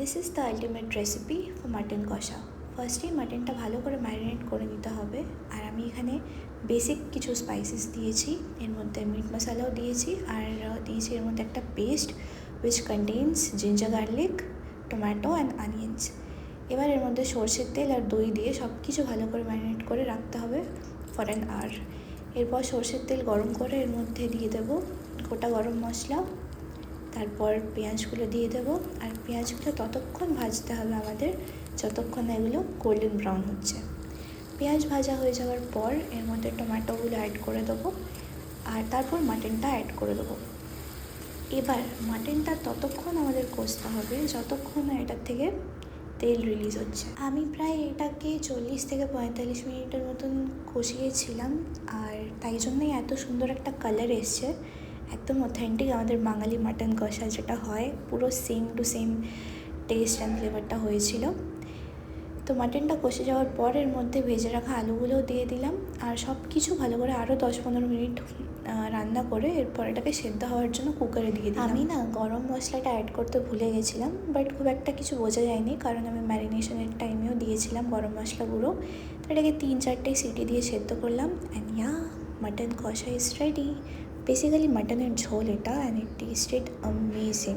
This is the ultimate recipe for mutton কষা। ফার্স্টেই মাটনটা ভালো করে ম্যারিনেট করে নিতে হবে। আর আমি এখানে বেসিক কিছু স্পাইসেস দিয়েছি, এর মধ্যে মিট মশলাও দিয়েছি, আর দিয়েছি এর মধ্যে একটা paste which contains ginger garlic, tomato and onions. এবার এর মধ্যে সরষের তেল আর দই দিয়ে সব কিছু ভালো করে ম্যারিনেট করে রাখতে হবে ফর অ্যান আওয়ার। এরপর সরষের তেল গরম করে এর মধ্যে দিয়ে দেবো গোটা গরম মশলা, তারপর পেঁয়াজগুলো দিয়ে দেবো। আর পেঁয়াজগুলো ততক্ষণ ভাজতে হবে আমাদের যতক্ষণ না এগুলো গোল্ডেন ব্রাউন হচ্ছে। পেঁয়াজ ভাজা হয়ে যাওয়ার পর এর মধ্যে টমেটোগুলো অ্যাড করে দেবো, আর তারপর মাটনটা অ্যাড করে দেবো। এবার মাটনটা ততক্ষণ আমাদের কষতে হবে যতক্ষণ না এটার থেকে তেল রিলিজ হচ্ছে। আমি প্রায় এটাকে 40 থেকে 45 মিনিটের মতন কষিয়েছিলাম, আর তাই জন্যই এত সুন্দর একটা কালার এসছে। একদম অথেন্টিক আমাদের বাঙালি মাটন কষা যেটা হয়, পুরো same to same test and ফ্লেভারটা হয়েছিল। তো মাটনটা কষে যাওয়ার পর এর মধ্যে ভেজে রাখা আলুগুলোও দিয়ে দিলাম, আর সব কিছু ভালো করে আরও 10-15 মিনিট রান্না করে এরপর এটাকে সেদ্ধ হওয়ার জন্য কুকারে দিয়ে দিলাম। আমি না গরম মশলাটা অ্যাড করতে ভুলে গেছিলাম, বাট খুব একটা কিছু বোঝা যায়নি কারণ আমি ম্যারিনেশনের টাইমেও দিয়েছিলাম গরম মশলা গুঁড়ো। তো এটাকে 3-4টে সিটি দিয়ে সেদ্ধ করলাম, অ্যান্ড মাটন কষা ইজ রেডি। বেসিক্যালি মাটনের ঝোল এটা, অ্যান্ড ইট টেস্টেড অ্যামেজিং।